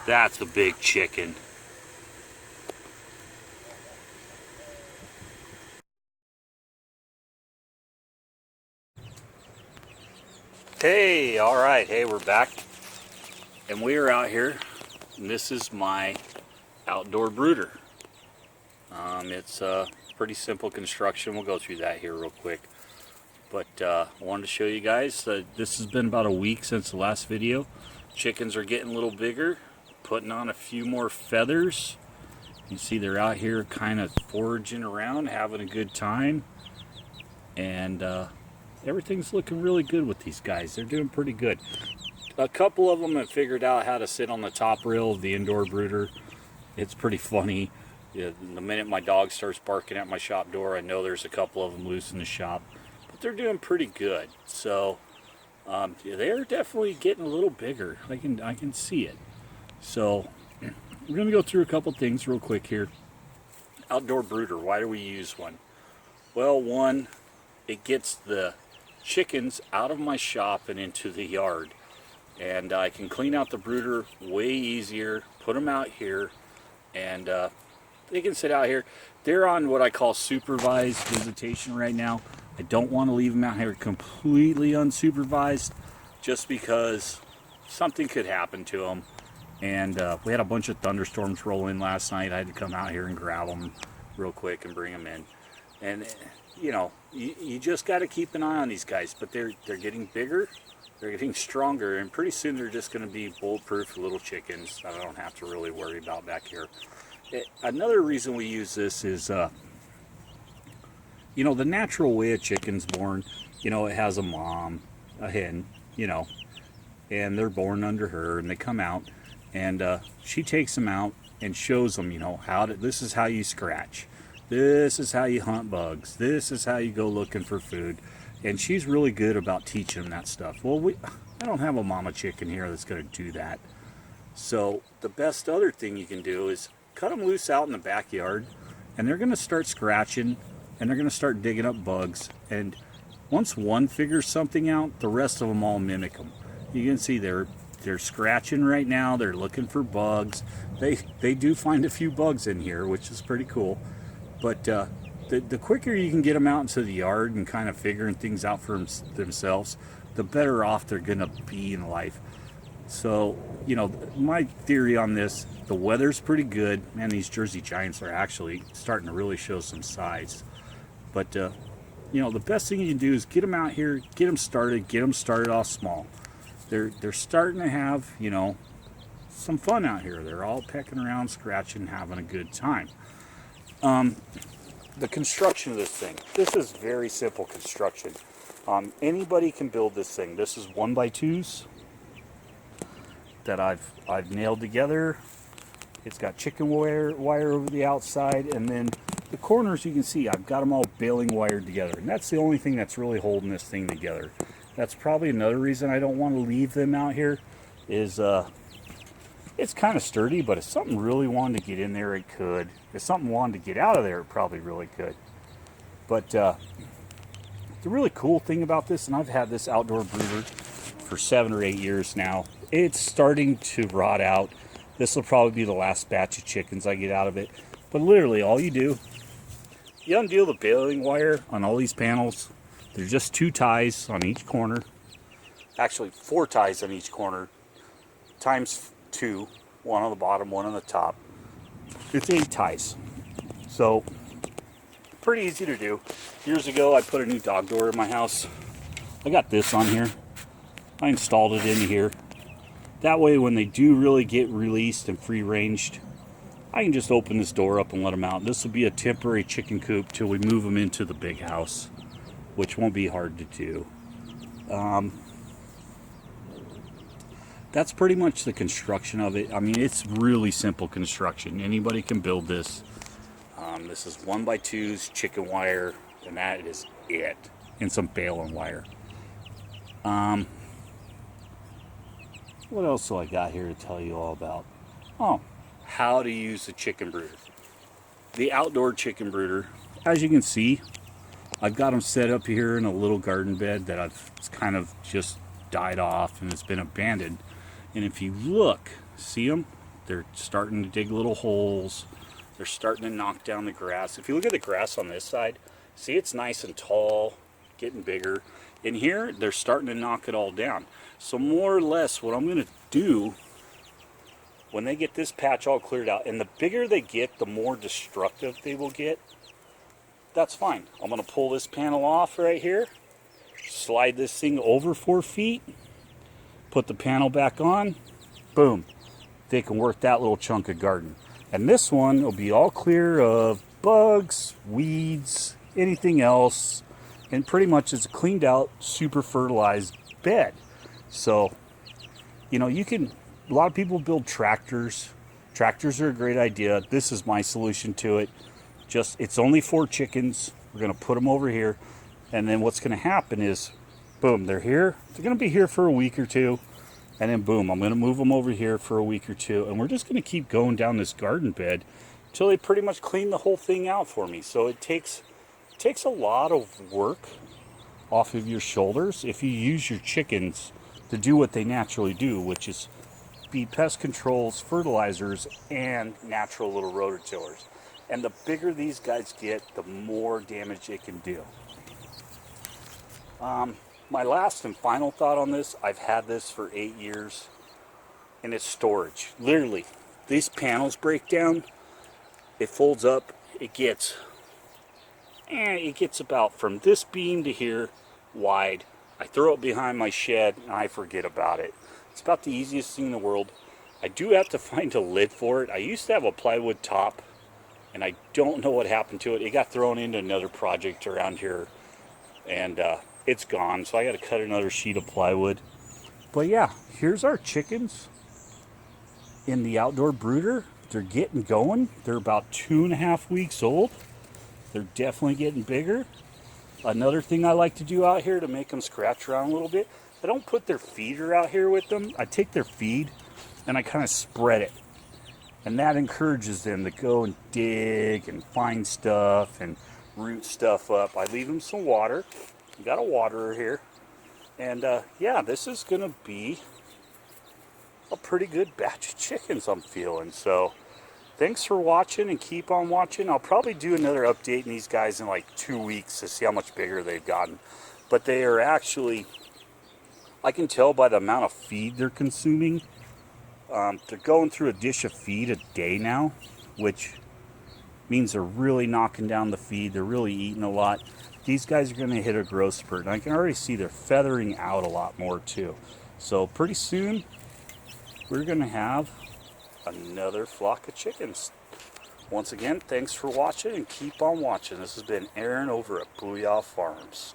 That's a big chicken. Hey, all right. Hey, we're back. And we are out here. And this is my outdoor brooder. It's a pretty simple construction. We'll go through that here real quick. But I wanted to show you guys that this has been about a week since the last video. Chickens are getting a little bigger, putting on a few more feathers. You see they're out here kind of foraging around, having a good time. And everything's looking really good with these guys. They're doing pretty good. A couple of them have figured out how to sit on the top rail of the indoor brooder. It's pretty funny. Yeah, the minute my dog starts barking at my shop door, I know there's a couple of them loose in the shop. But they're doing pretty good. So they're definitely getting a little bigger. I can see it. So we're going to go through a couple things real quick here. Outdoor brooder, why do we use one? Well, one, it gets the chickens out of my shop and into the yard. And I can clean out the brooder way easier, put them out here, and they can sit out here. They're on what I call supervised visitation right now. I don't want to leave them out here completely unsupervised just because something could happen to them. And we had a bunch of thunderstorms roll in last night. I had to come out here and grab them real quick and bring them in. And you know, you just got to keep an eye on these guys. But they're getting bigger, they're getting stronger, and pretty soon they're just going to be bulletproof little chickens that I don't have to really worry about back here. Another reason we use this is, you know, the natural way a chicken's born. You know, it has a mom, a hen, you know, and they're born under her, and they come out, and she takes them out and shows them, you know, this is how you scratch. This is how you hunt bugs. This is how you go looking for food. And she's really good about teaching them that stuff. Well, I don't have a mama chicken here that's going to do that. So the best other thing you can do is cut them loose out in the backyard, and they're going to start scratching, and they're going to start digging up bugs. And once one figures something out, the rest of them all mimic them. You can see they're scratching right now. They're looking for bugs. They do find a few bugs in here, which is pretty cool. But the quicker you can get them out into the yard and kind of figuring things out for themselves, the better off they're going to be in life. So, you know, my theory on this, the weather's pretty good. Man, these Jersey Giants are actually starting to really show some size. But, you know, the best thing you can do is get them out here, get them started off small. They're starting to have, you know, some fun out here. They're all pecking around, scratching, having a good time. The construction of this thing. This is very simple construction. Anybody can build this thing. This is 1x2s that I've nailed together. It's got chicken wire over the outside, and then the corners you can see I've got them all baling wired together, and that's the only thing that's really holding this thing together. That's probably another reason I don't want to leave them out here is it's kind of sturdy, but if something really wanted to get in there, it could. If something wanted to get out of there, it probably really could. But the really cool thing about this, and I've had this outdoor brooder for 7 or 8 years now, it's starting to rot out. This will probably be the last batch of chickens I get out of it. But literally all you do, you undo the baling wire on all these panels. There's just 2 ties on each corner. Actually 4 ties on each corner, times 2, one on the bottom, one on the top. It's 8 ties. So pretty easy to do. Years ago I put a new dog door in my house. I got this on here. I installed it in here. That way when they do really get released and free ranged, I can just open this door up and let them out. This will be a temporary chicken coop till we move them into the big house, which won't be hard to do. That's pretty much the construction of it. I mean, it's really simple construction. Anybody can build this. This is 1x2s, chicken wire, and that is it. And some baling wire. What else do I got here to tell you all about? Oh, how to use a chicken brooder. The outdoor chicken brooder. As you can see, I've got them set up here in a little garden bed that I've kind of just died off and it's been abandoned. And if you look, see them? They're starting to dig little holes. They're starting to knock down the grass. If you look at the grass on this side, see, it's nice and tall, getting bigger. In here, they're starting to knock it all down. So more or less what I'm going to do when they get this patch all cleared out, and the bigger they get, the more destructive they will get, that's fine. I'm going to pull this panel off right here, slide this thing over 4 feet, put the panel back on, boom. They can work that little chunk of garden. And this one will be all clear of bugs, weeds, anything else, and pretty much it's a cleaned out, super fertilized bed. So, you know, you can, a lot of people build tractors. Tractors are a great idea. This is my solution to it. Just, it's only 4 chickens. We're going to put them over here. And then what's going to happen is, boom, they're here. They're going to be here for a week or two. And then boom, I'm going to move them over here for a week or two. And we're just going to keep going down this garden bed until they pretty much clean the whole thing out for me. So it takes a lot of work off of your shoulders if you use your chickens to do what they naturally do, which is be pest controls, fertilizers, and natural little rototillers. And the bigger these guys get, the more damage they can do. My last and final thought on this, I've had this for 8 years, and it's storage. Literally, these panels break down, it folds up, it gets about from this beam to here wide. I throw it behind my shed and I forget about it. It's about the easiest thing in the world. I do have to find a lid for it. I used to have a plywood top, and I don't know what happened to it. It got thrown into another project around here, and it's gone, so I got to cut another sheet of plywood. But yeah, here's our chickens in the outdoor brooder. They're getting going. They're about 2.5 weeks old. They're definitely getting bigger. Another thing I like to do out here to make them scratch around a little bit, I don't put their feeder out here with them. I take their feed and I kind of spread it. And that encourages them to go and dig and find stuff and root stuff up. I leave them some water. Got a waterer here, and yeah, this is gonna be a pretty good batch of chickens I'm feeling. So thanks for watching, and keep on watching. I'll probably do another update in these guys in like 2 weeks to see how much bigger they've gotten. But they are actually, I can tell by the amount of feed they're consuming. They're going through a dish of feed a day now, which means they're really knocking down the feed. They're really eating a lot. These guys are going to hit a growth spurt, and I can already see they're feathering out a lot more too. So pretty soon we're going to have another flock of chickens. Once again, thanks for watching, and keep on watching. This has been Aaron over at Booyah Farms.